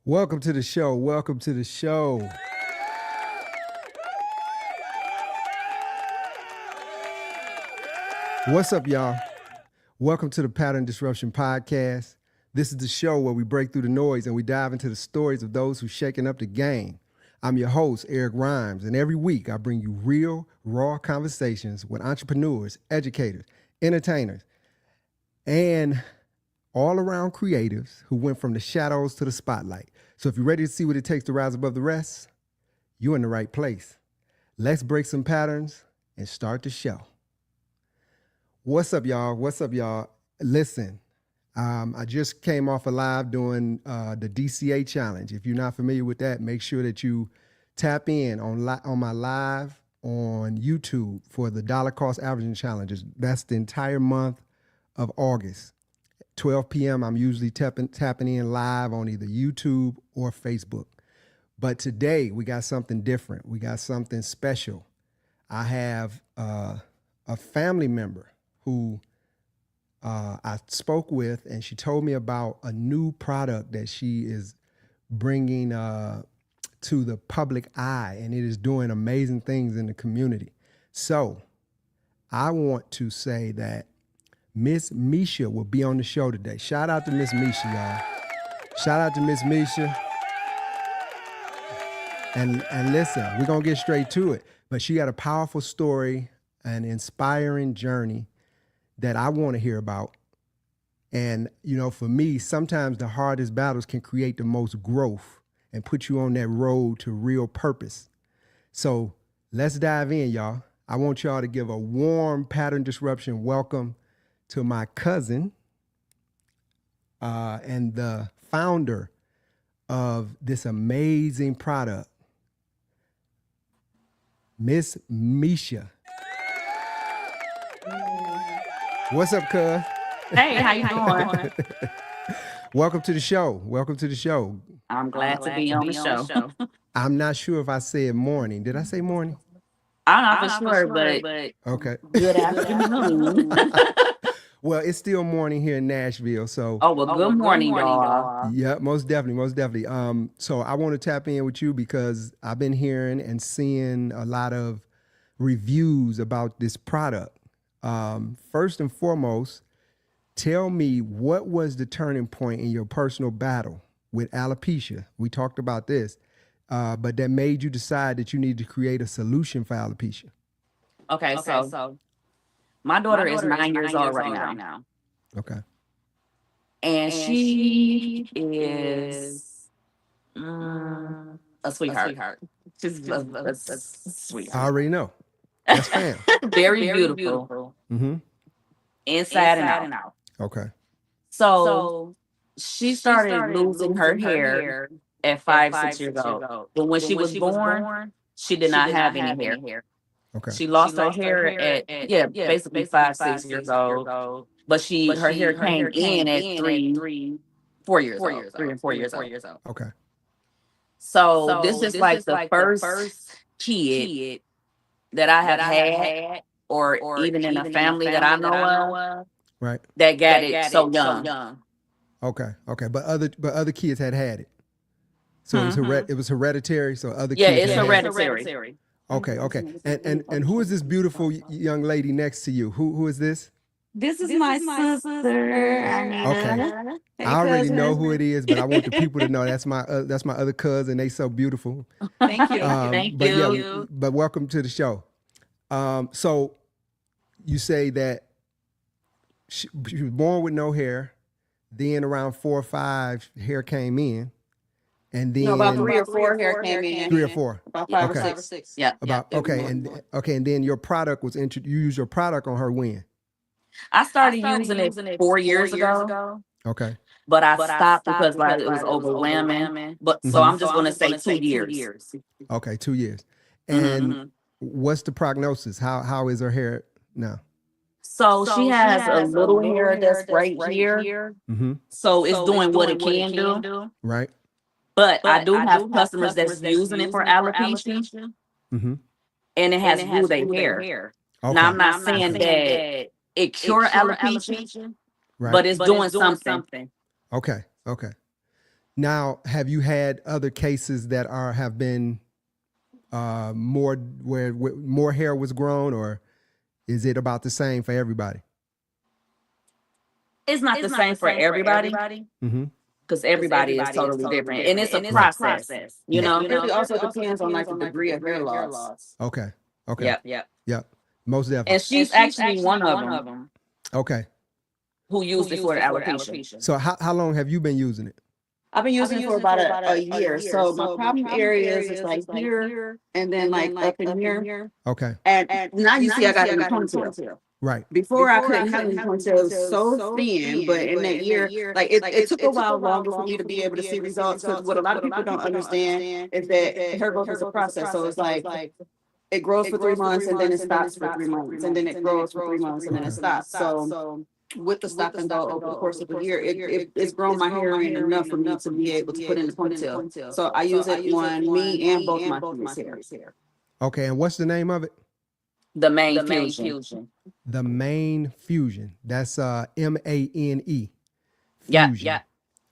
Welcome to the show. Welcome to the show. What's up, y'all? Welcome to the Pattern Disruption Podcast. This is the show where we break through the noise and we dive into the stories of those who's shaking up the game. I'm your host, Eric Rhymes, and every week I bring you real, raw conversations with entrepreneurs, educators, entertainers, and all-around creatives who went from the shadows to the spotlight. So if you're ready to see what it takes to rise above the rest, you're in the right place. Let's break some patterns and start the show. What's up, y'all? What's up, y'all? Listen, I just came off a live doing the DCA challenge. If you're not familiar with that, make sure that you tap in on my live on YouTube for the dollar cost averaging challenges. That's the entire month of August. 12 p.m. I'm usually tapping in live on either YouTube or Facebook. But today we got something different. We got something special. I have a family member who I spoke with, and she told me about a new product that she is bringing to the public eye, and it is doing amazing things in the community. So I want to say that Miss MESHA will be on the show today. Shout out to Miss MESHA, y'all. Shout out to Miss MESHA. And listen, we're going to get straight to it. But she got a powerful story, an inspiring journey that I want to hear about. And, you know, for me, sometimes the hardest battles can create the most growth and put you on that road to real purpose. So let's dive in, y'all. I want y'all to give a warm Pattern Disruption welcome to my cousin and the founder of this amazing product, Miss MESHA. What's up, cuz? Hey, how you doing? Welcome to the show. Welcome to the show. I'm glad to be on the show. I'm not sure if I said morning. Did I say morning? I'm not for sure, but Okay. good afternoon. Well, it's still morning here in Nashville, so. Oh, well, good morning, y'all. Yeah, most definitely, most definitely. So I want to tap in with you because I've been hearing and seeing a lot of reviews about this product. First and foremost, tell me, what was the turning point in your personal battle with alopecia? We talked about this, but that made you decide that you need to create a solution for alopecia. Okay, so my daughter is 9 years old right now. Okay. And she is a sweetheart. She's a sweetheart. I already know. That's fam. Very beautiful. Mm-hmm. Inside and out. Okay. So she started losing her hair at 5, 6 years old. But when she was born, she did not have any hair. Okay. She lost her hair at basically 5, 6 years old. But her hair came in at 3, 4 years old. 3 and 4 years old. Okay. So this is like the first kid that I have had, or even in a family that I know of, right, that got it so young. Okay. Okay. But other kids had it. So it was hereditary. So other kids. Yeah, it's hereditary. Okay. Okay. And who is this beautiful young lady next to you? Who is this? This is my sister. Okay. Hey, I already cousin. know who it is, but I want the people to know that's my other cousin. They so beautiful. Thank you. Thank but you. Yeah, but welcome to the show. So you say that she was born with no hair. Then around 4 or 5, hair came in, and then about 3 or 4 hair came in. 3 or 4. About 5 Okay. or 6. Yeah. And then your product was you used your product on her when? I started using it 4 years ago. Okay. But I stopped because it was overwhelming. But so I'm just going to say 2 years. Okay, 2 years. And Mhm. what's the prognosis? How is her hair now? So she has a little hair that's right here. Mm-hmm. So it's doing what it can do. Right. But I do have customers that's using it for alopecia. Mm-hmm. And it has grew their hair. Okay. Now, I'm not saying that it cure alopecia, Right. but it's doing something. Okay. Okay. Now, have you had other cases that have been more where more hair was grown, or is it about the same for everybody? It's not the same for everybody Mm-hmm. because everybody is totally different, and it's a process. You know, it really also depends on like the degree of hair loss. Okay. Okay. Yep. Most definitely. And she's actually one of them. Okay. Who used it for the alopecia. So how long have you been using it? I've been using it for about a year. So my problem areas is like here and then like up in here. Okay. And now you see I got it in a ponytail. Right. Before I couldn't have it in a ponytail. It was so thin, but in that year, like it took a while longer for me to be able to see results. Because what a lot of people don't understand is that hair growth is a process. So it's like it grows for 3 months and then it stops for 3 months, and then it grows for 3 months and then it stops. So with the stop and go over the course of a year, it's grown my hair in enough for me to be able to put in the ponytail. So I use it on me and both my kids' hair. Okay, and what's the name of it? The main fusion. The Main Fusion. That's MANE. Yeah, Fusion. yeah.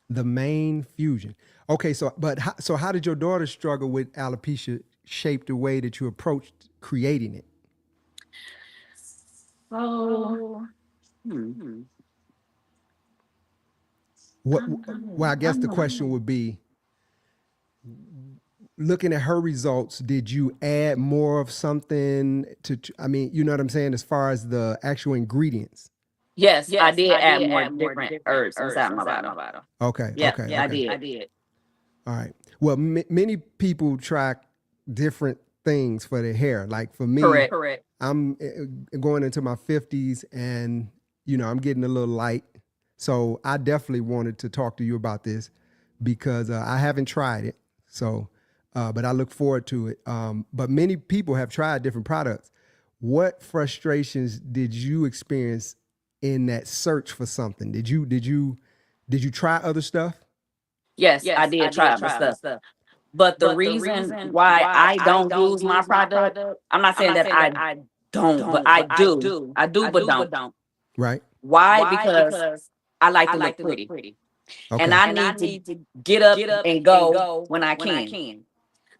The Main Fusion. Okay, so how did your daughter struggle with alopecia shape the way that you approached creating it? So Well, I guess the question would be, looking at her results, did you add more of something I mean, you know what I'm saying, as far as the actual ingredients? Yes, I did add more different herbs inside my bottle. Okay. Yeah, Okay. yeah, Okay. I did. All right. Well, many people try different things for their hair. Like for me, Correct. I'm going into my 50s and, I'm getting a little light. So I definitely wanted to talk to you about this because I haven't tried it. So, but I look forward to it. But many people have tried different products. What frustrations did you experience in that search for something? Did you try other stuff? Yes, I did try my stuff. But the reason why I don't use my product, I'm not saying that I don't, but I do. I do, but don't. Right. Why? Because I like to look pretty. Okay. And I need to get up and go when I can.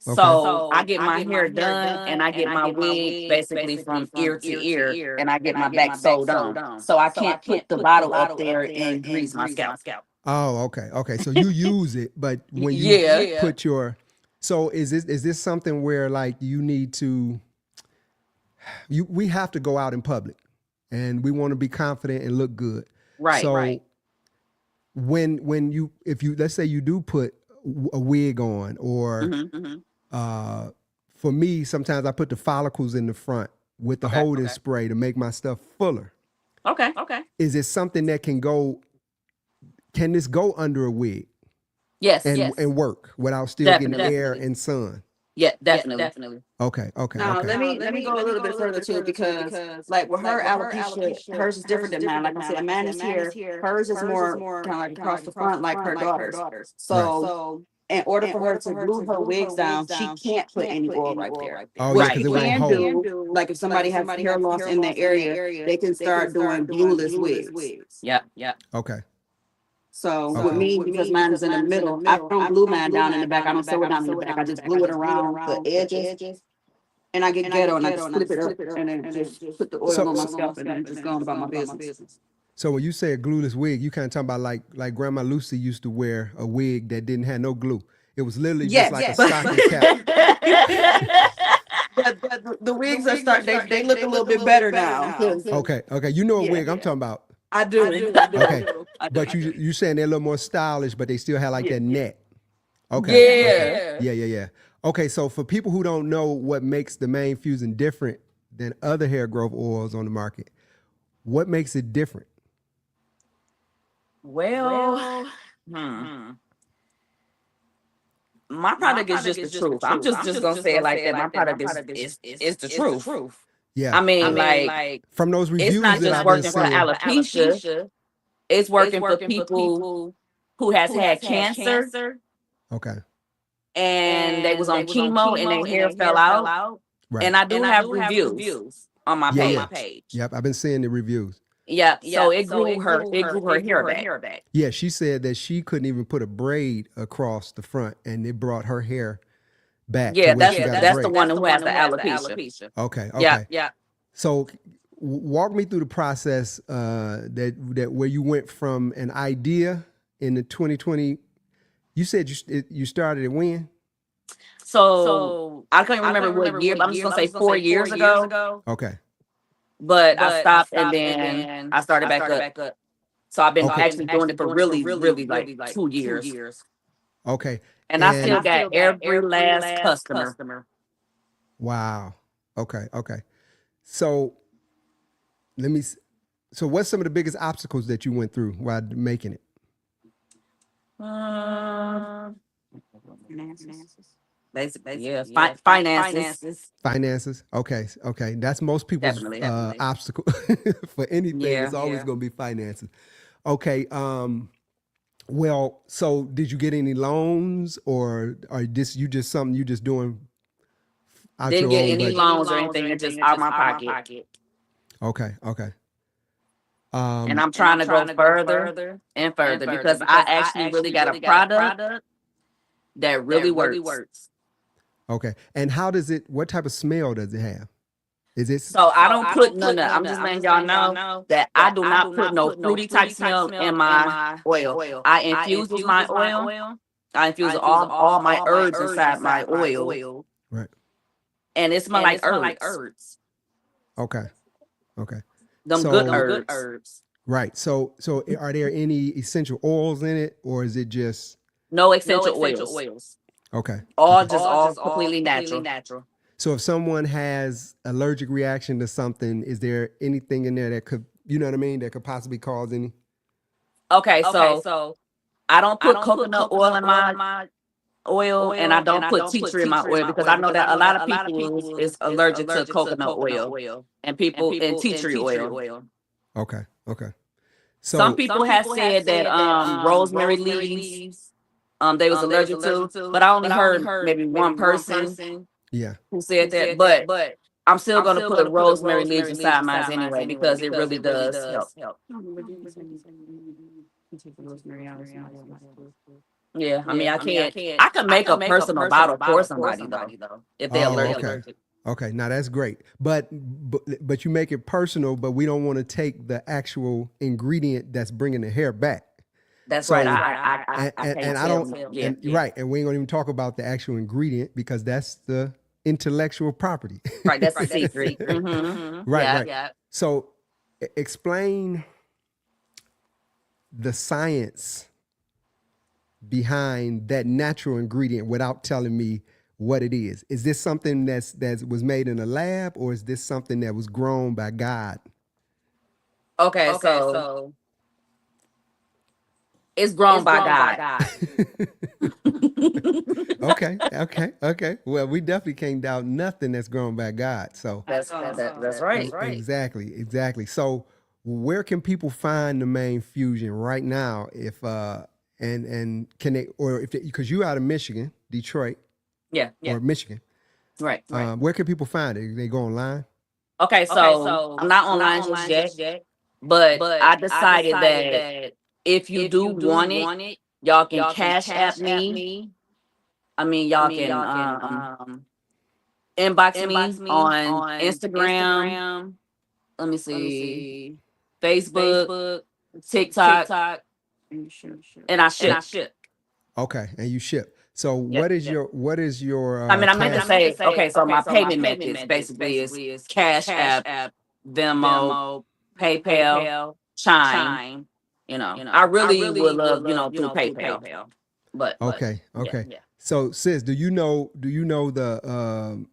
So I get my hair done and I get my wig basically from ear to ear and I get my back sewed on. So I can't put the bottle up there and grease my scalp. Oh, okay. Okay. So you use it, but when you put your, so is this something where like you need to, we have to go out in public and we want to be confident and look good. Right. So right. if you, let's say you do put a wig on or, for me, sometimes I put the follicles in the front with the holding spray to make my stuff fuller. Okay. Is it something that can this go under a wig? Yes. And work without still getting air and sun? Yeah, definitely. Okay. Now let me go a little bit further too, because like with her alopecia, hers is different than mine. Like I said, mine is here. Hers is more kind of like across the front, like her daughter's. So in order for her to glue her wigs down, she can't put any oil right there. Oh, What yeah, 'cause she it won't can hold. do, like if somebody has hair loss in that area, they can start doing glueless wigs. Yep. Okay. So with me, because mine is in the middle, I don't glue mine down in the back. I don't sew it down in the back. I just glue it around the edges. And I get ghetto and I just flip it up and then just put the oil on my scalp and then just go on about my business. So when you say a glueless wig, you kind of talking about like Grandma Lucy used to wear a wig that didn't have no glue. It was literally just like a stocking cap. But the wigs are they look a little bit better now. Okay. You know a wig I'm talking about. I do. Okay. But you saying they're a little more stylish, but they still have like that net. Okay. Yeah. Okay, so for people who don't know what makes the Main Fusion different than other hair growth oils on the market, what makes it different? Well, my product is just the truth. I'm just gonna say it like that. My product is the truth. Yeah. I mean, like from those reviews, it's not that just I've working been for seeing, alopecia. It's working for people who has had cancer. Okay. And they was on chemo and their hair fell out. Right. And I do have reviews on my page. Yep, I've been seeing the reviews. Yeah. So it grew her hair back. Yeah, she said that she couldn't even put a braid across the front, and it brought her hair back to Yeah, where she got a that's the braid. one who has the alopecia. Okay, Yeah, okay. yeah. So walk me through the process that where you went from an idea in the 2020. You said you started it when? So I can't remember what year, but I'm just gonna say 4 years ago. Okay. But I stopped and then I started back up. So I've been Okay. actually doing it for really like 2 years. Okay. And I still got every last customer. Wow. Okay. Okay. So let me. So what's some of the biggest obstacles that you went through while making it? Basically, yeah. Finances. Finances. Okay. Okay. That's most people's Definitely. obstacle for anything. Yeah, It's always going to be finances. Okay. Well, so did you get any loans or this you just something you just doing out Didn't your get own any budget? loans or anything. It's just out my pocket. Okay. Okay. And I'm trying to go further and further because I actually really got a product that really works. Okay. And how does it? What type of smell does it have? Is it? So I don't put none of. I'm just letting y'all know that I do not put no fruity type smell in my oil. I infuse with my oil. I infuse all my herbs inside my oil, Right. and it smells like herbs. Okay. Okay. Them good herbs. Right. So are there any essential oils in it, or is it just No essential oils. okay? All completely natural. So if someone has allergic reaction to something, is there anything in there that could, you know what I mean, that could possibly cause any? Okay, so I don't put coconut oil in my oil, and I don't put tea tree in my oil because I know that a lot of people is allergic to coconut oil and people and tea tree oil. Okay. Okay. So Some people have said that rosemary leaves they was allergic to, but I only heard maybe one person yeah. who said that. But I'm still gonna put rosemary leaves inside mine anyway because it really does help. Yeah, I mean, I can't. I can make a personal bottle for somebody though, if they're allergic. Okay, now that's great, but you make it personal, but we don't want to take the actual ingredient that's bringing the hair back. That's So- right. I And I don't, right, and we ain't gonna even talk about the actual ingredient because that's the intellectual property. Right, that's the secret. Mhm. Right, Yeah, right. yeah. So explain the science behind that natural ingredient without telling me what it is. Is this something that was made in a lab, or is this something that was grown by God? Okay, so it's grown by God. Okay. Well, we definitely can't doubt nothing that's grown by God. So That's right. exactly. So where can people find the main fusion right now? If and can they, or if because you out of Michigan, Detroit, Yeah. or Michigan, Right. where can people find it? They go online. Okay, so I'm not online just yet, but I decided that if you do want it, y'all can cash app me. I mean, y'all can inbox me on Instagram. Let me see, Facebook, TikTok, and I ship. Okay, and you ship. So what is your? I mean, I meant to cash- say, okay, so my payment methods basically is Cash App, Venmo, PayPal, Chime. You know, I really would love, through PayPal. But Okay. yeah. So sis, do you know the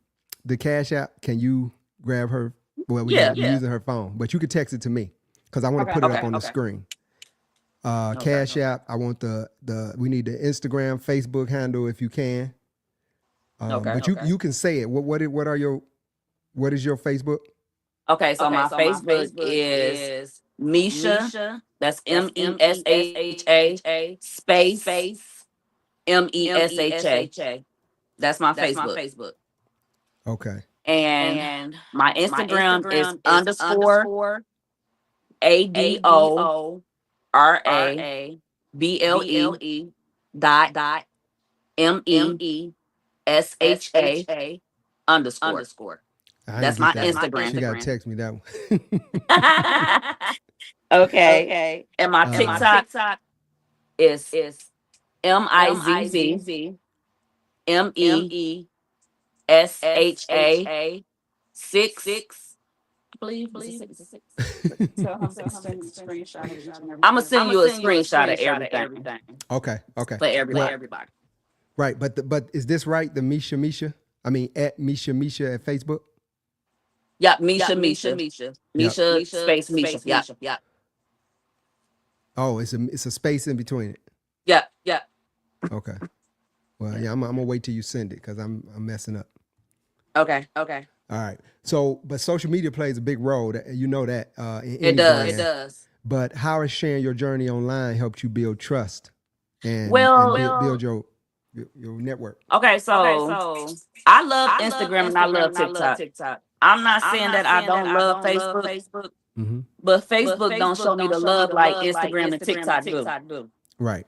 Cash App? Can you grab her? Well, we're using her phone, but you can text it to me because I want to put it up on the screen. Cash App. I want we need the Instagram, Facebook handle if you can. But you can say it. What is your Facebook? Okay, so my Facebook is MESHA. That's MESHA space MESHA. That's my Facebook. Okay. And my Instagram is ADORABLE dot MESHA underscore. I That's didn't my get that one. Instagram. She got to text me that one. Okay. And my TikTok is MIZZ MESHA 6. I believe it's a 6. So I'm gonna send you a screenshot of everything Okay. for everybody. Right, but is this right? The Misha? I mean, at Misha at Facebook. Yep, Misha space Misha. Yep. Oh, it's a space in between it. Yep. Okay. Well, yeah, I'm gonna wait till you send it because I'm messing up. Okay. All right. So, but social media plays a big role. You know that in any It brand. does. But how has sharing your journey online helped you build trust and build your network? Okay, so I love Instagram and I love TikTok. I'm not saying that I don't love Facebook, but Facebook don't show me the love like Instagram and TikTok do. Right.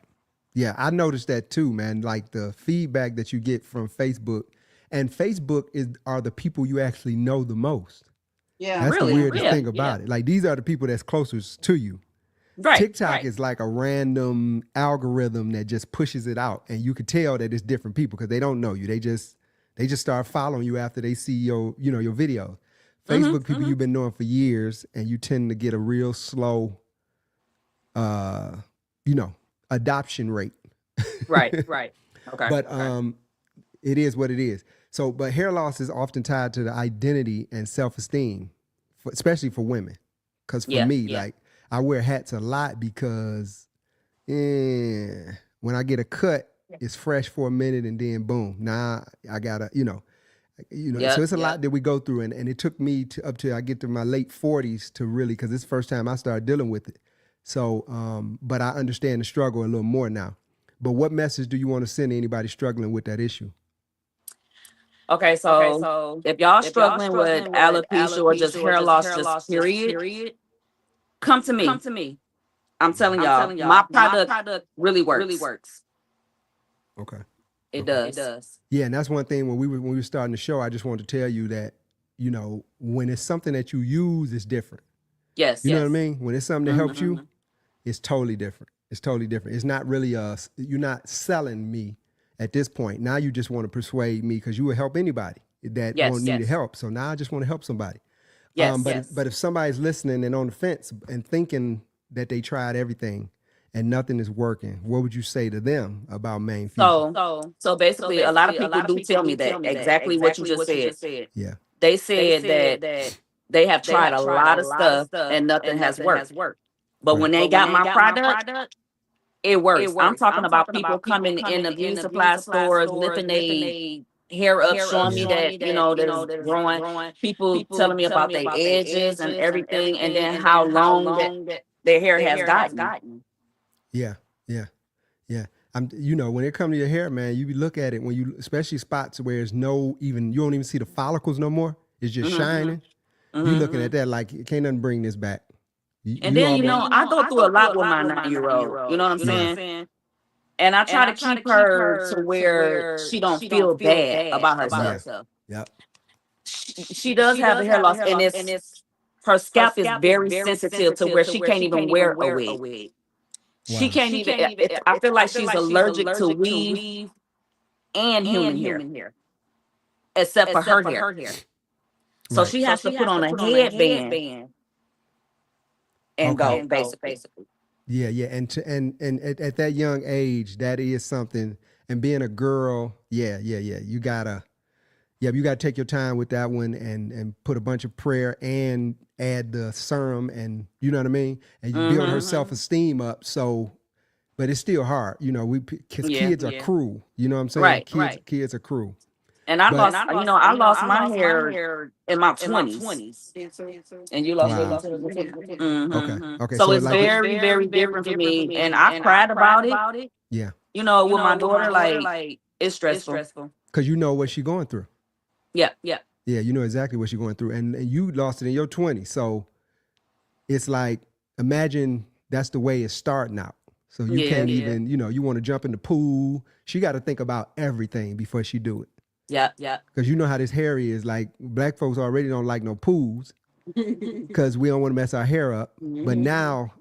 Yeah, I noticed that too, man. Like the feedback that you get from Facebook, and Facebook are the people you actually know the most. Yeah, That's really, the weirdest thing about it. Like these are the people that's closest to you. Right. TikTok is like a random algorithm that just pushes it out, and you could tell that it's different people because they don't know you. They just start following you after they see your videos. Facebook people you've been knowing for years, and you tend to get a real slow, adoption rate. Right. Okay. But it is what it is. So, but hair loss is often tied to the identity and self-esteem, especially for women. Because for me, like I wear hats a lot because when I get a cut, it's fresh for a minute and then boom. Now I gotta, so it's a lot that we go through, and it took me up to I get to my late 40s to really, because it's the first time I started dealing with it. So, but I understand the struggle a little more now. But what message do you want to send to anybody struggling with that issue? Okay, so if y'all struggling with alopecia or just hair loss, just period, come to me. I'm telling y'all, my product really works. Okay. It does. Yeah, and that's one thing when we were starting the show, I just wanted to tell you that, when it's something that you use, it's different. Yes. You know what I mean? When it's something that helps you, it's totally different. It's not really you're not selling me at this point. Now you just want to persuade me because you will help anybody that won't need help. So now I just want to help somebody. But if somebody's listening and on the fence and thinking that they tried everything and nothing is working, what would you say to them about Main Fusion? So basically, a lot of people do tell me that exactly what you just said. Yeah. They said that they have tried a lot of stuff and nothing has worked. But when they got my product, it works. I'm talking about people coming in the beauty supply stores, lifting their hair up, showing me that, that it's growing. People telling me about their edges and everything, and then how long that their hair has gotten. Yeah. When it comes to your hair, man, you look at it especially spots where you don't even see the follicles no more. It's just shining. You looking at that like can't nothing bring this back. And then, I go through a lot with my 9-year-old. You know what I'm saying? And I try to keep her to where she don't feel bad about herself. Yep. She does have a hair loss, and it's her scalp is very sensitive to where she can't even wear a wig. Wow. She can't even. I feel like she's allergic to weave and human hair, except for her hair. So she has to put on a headband and go, basically. Yeah, and at that young age, that is something. And being a girl, you gotta take your time with that one and put a bunch of prayer and add the serum, and you know what I mean, and you build her self-esteem up. So, but it's still hard, because kids are cruel. You know what I'm saying? Right. Kids are cruel. And I lost my hair in my 20s. And you lost yours in your 20s. Okay. So it's very, very different for me. And I cried about it. Yeah. With my daughter, like it's stressful. Because you know what she's going through. Yeah. Yeah, you know exactly what she's going through. And you lost it in your 20s. So it's like imagine that's the way it's starting out. So you can't even, you want to jump in the pool. She got to think about everything before she do it. Yeah. Because you know how this hair is. Like, black folks already don't like no pools because we don't want to mess our hair up. But now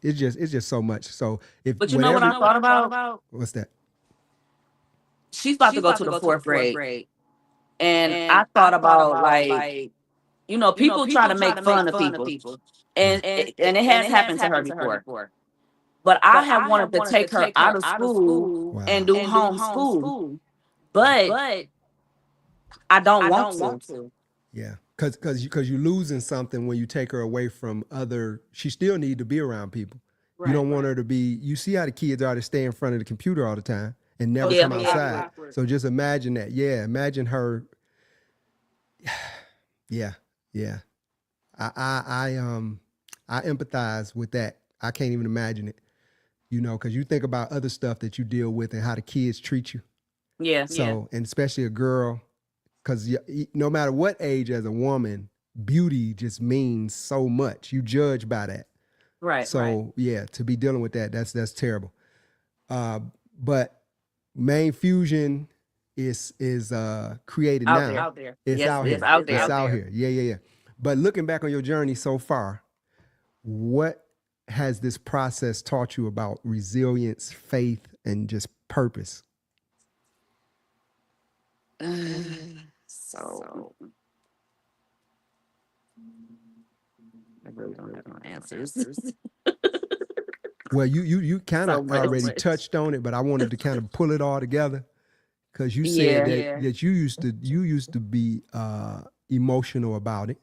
it's just so much. So but you know what I thought about? What's that? She's about to go to the fourth grade. And I thought about like, people try to make fun of people. And it has happened to her before. But I have wanted to take her out of school and do homeschool. But I don't want to. Yeah. Because you're losing something when you take her away from she still need to be around people. Right, you don't want her to be, you see how the kids are to stay in front of the computer all the time and never come outside. So just imagine that. Yeah. Imagine her. Yeah. I empathize with that. I can't even imagine it, because you think about other stuff that you deal with and how the kids treat you. Yeah. So, and especially a girl, because no matter what age as a woman, beauty just means so much. You judge by that. Right. So yeah, to be dealing with that, that's terrible. But Main Fusion is created now. Out there. It's out here. It's out here. Yeah. But looking back on your journey so far, what has this process taught you about resilience, faith, and just purpose? So I really don't have no answers. Well, you kind of already touched on it, but I wanted to kind of pull it all together because you said that you used to be emotional about it.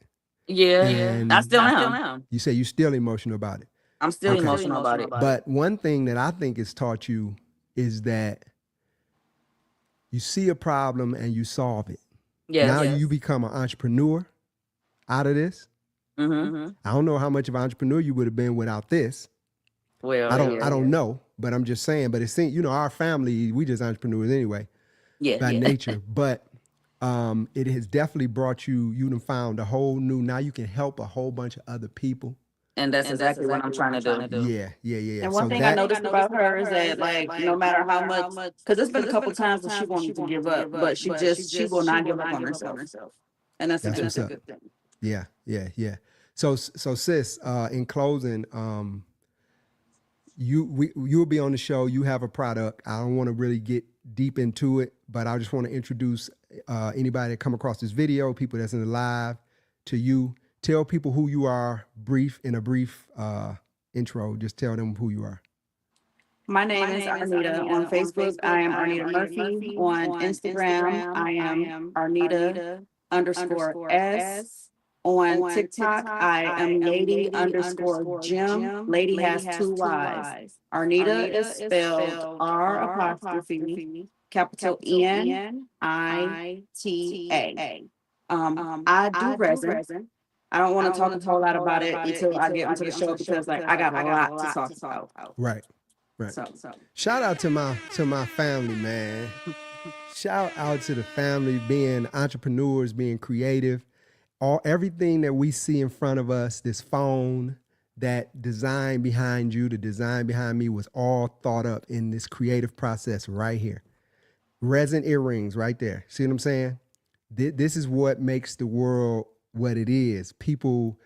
Yeah, and I still am. You say you're still emotional about it. I'm still emotional about it. But one thing that I think it's taught you is that you see a problem and you solve it. Yeah. Now you become an entrepreneur out of this. I don't know how much of an entrepreneur you would have been without this. Well, I don't know, but I'm just saying. But it seems, our family, we just entrepreneurs anyway, by nature. But it has definitely brought you found a whole new. Now you can help a whole bunch of other people. And that's exactly what I'm trying to do. Yeah. And one thing I noticed about her is that, like, no matter how much, because there's been a couple times when she wanted to give up, but she will not give up on herself. And that's a good thing. Yeah. So sis, in closing, you'll be on the show. You have a product. I don't want to really get deep into it, but I just want to introduce anybody that come across this video, people that's in the live, to you. Tell people who you are, in a brief intro. Just tell them who you are. My name is Arnita. On Facebook, I am Arnita Murphy. On Instagram, I am Arnita_S. On TikTok, I am Lady_Jim. Lady has 2 Y's. Arnita is spelled R' capital Nita. I do resin. I don't want to talk a whole lot about it until I get onto the show because, like, I got a lot to talk about. Right. So. Shout out to my family, man. Shout out to the family, being entrepreneurs, being creative. Everything that we see in front of us, this phone, that design behind you, the design behind me was all thought up in this creative process right here. Resin earrings right there. See what I'm saying? This is what makes the world what it is. People,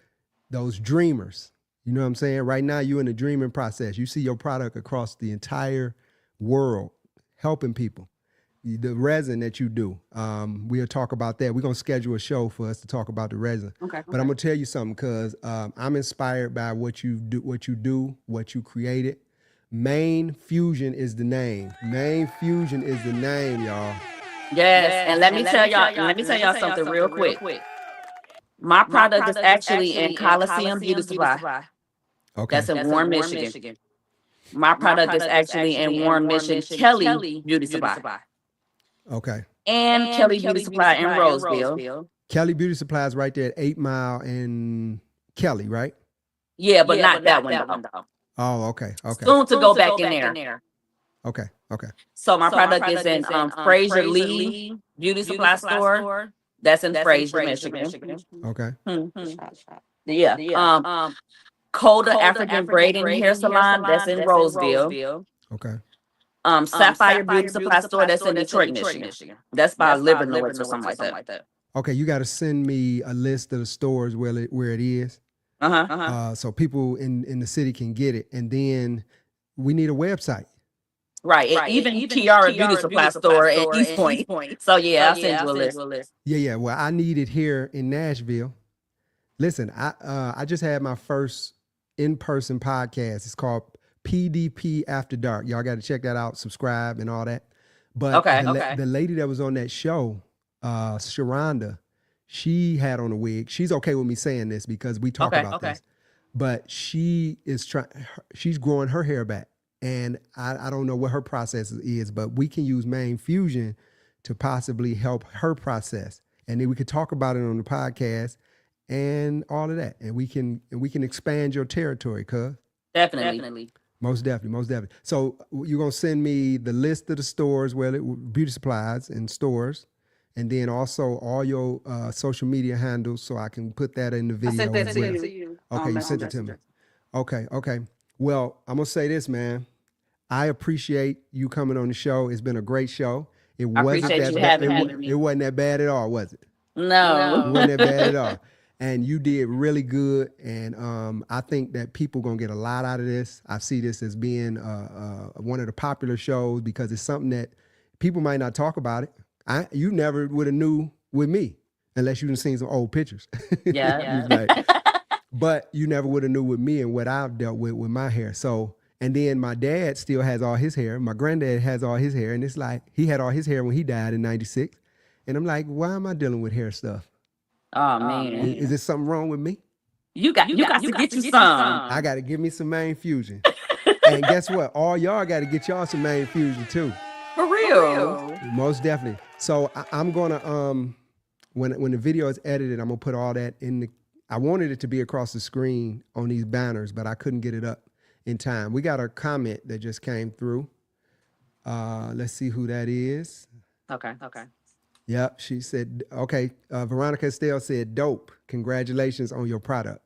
those dreamers, you know what I'm saying? Right now, you're in the dreaming process. You see your product across the entire world, helping people. The resin that you do, we'll talk about that. We're going to schedule a show for us to talk about the resin. Okay. But I'm going to tell you something because I'm inspired by what you do, what you created. Main Fusion is the name. Main Fusion is the name, y'all. Yes, and let me tell y'all something real quick. My product is actually in Coliseum Beauty Supply. Okay. That's in Warren, Michigan. My product is actually in Warren, Michigan, Kelly Beauty Supply. Okay. And Kelly Beauty Supply in Roseville. Kelly Beauty Supply is right there at 8 Mile in Kelly, right? Yeah, but not that one though. Oh, okay. Soon to go back in there. Okay. So my product is in Fraser Lee Beauty Supply Store. That's in Fraser, Michigan. Okay. Yeah. Coda African Braiding Hair Salon. That's in Roseville. Okay. Sapphire Beauty Supply Store. That's in Detroit, Michigan. That's by Livernois or something like that. Okay, you got to send me a list of the stores where it is, so people in the city can get it, and then we need a website. Right. Even Kiara Beauty Supply Store at East Point. So yeah, I'll send you a list. Yeah. Well, I need it here in Nashville. Listen, I just had my first in-person podcast. It's called PDP After Dark. Y'all got to check that out, subscribe and all that. But the lady that was on that show, Sharonda, she had on a wig. She's okay with me saying this because we talk about this. But she's growing her hair back. And I don't know what her process is, but we can use Main Fusion to possibly help her process. And then we could talk about it on the podcast and all of that. And we can expand your territory, cuz. Definitely. Most definitely. So you're going to send me the list of the stores, beauty supplies and stores, and then also all your social media handles so I can put that in the video. I sent that to you. Okay, you sent it to me. Okay. Well, I'm going to say this, man. I appreciate you coming on the show. It's been a great show. It wasn't that bad at all, was it? No. It wasn't that bad at all. And you did really good. And I think that people going to get a lot out of this. I see this as being one of the popular shows because it's something that people might not talk about it. You never would have knew with me unless you done seen some old pictures. Yeah. But you never would have knew with me and what I've dealt with my hair. So, and then my dad still has all his hair. My granddad has all his hair. And it's like, he had all his hair when he died in 96. And I'm like, why am I dealing with hair stuff? Oh, man. Is there something wrong with me? You got to get you some. I got to give me some Main Fusion. And guess what? All y'all got to get y'all some Main Fusion too. For real. Most definitely. So I'm going to, when the video is edited, I'm going to put all that in I wanted it to be across the screen on these banners, but I couldn't get it up in time. We got a comment that just came through. Let's see who that is. Okay. Yep, she said, okay, Veronica Estelle said, dope. Congratulations on your product.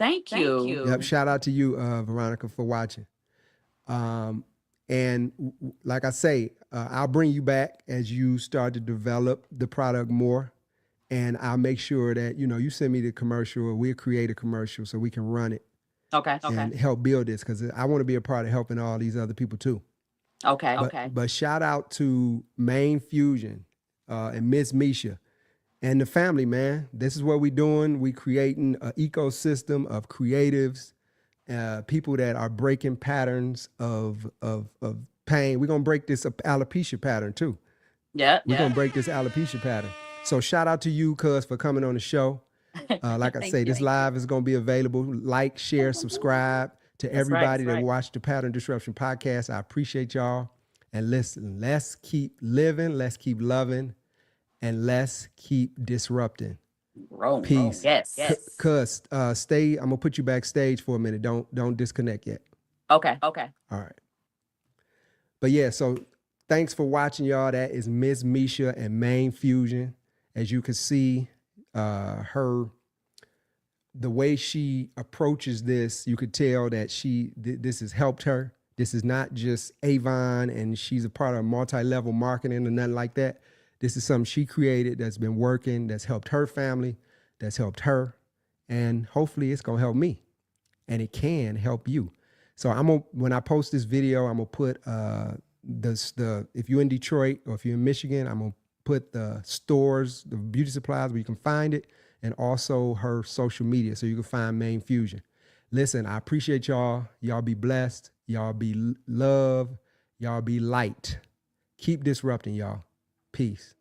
Thank you. Yep, shout out to you, Veronica, for watching. And like I say, I'll bring you back as you start to develop the product more. And I'll make sure that, you send me the commercial or we'll create a commercial so we can run it. Okay. And help build this because I want to be a part of helping all these other people too. Okay. But shout out to Main Fusion and Miss MESHA and the family, man. This is what we're doing. We creating an ecosystem of creatives, people that are breaking patterns of pain. We're going to break this alopecia pattern too. Yeah. We're going to break this alopecia pattern. So shout out to you, cuz, for coming on the show. Like I say, this live is going to be available. Like, share, subscribe to everybody that watched the Pattern Disruption podcast. I appreciate y'all. And listen, let's keep living, let's keep loving, and let's keep disrupting. Peace. Yes. Cuz, stay. I'm going to put you backstage for a minute. Don't disconnect yet. Okay. All right. But yeah, so thanks for watching, y'all. That is Miss MESHA and Main Fusion. As you can see, the way she approaches this, you could tell that this has helped her. This is not just Avon and she's a part of multi-level marketing or nothing like that. This is something she created that's been working, that's helped her family, that's helped her, and hopefully it's gonna help me, and it can help you. So when I post this video, I'm gonna put if you're in Detroit or if you're in Michigan, I'm gonna put the stores, the beauty supplies where you can find it, and also her social media so you can find Main Fusion. Listen, I appreciate y'all. Y'all be blessed. Y'all be loved. Y'all be light. Keep disrupting, y'all. Peace.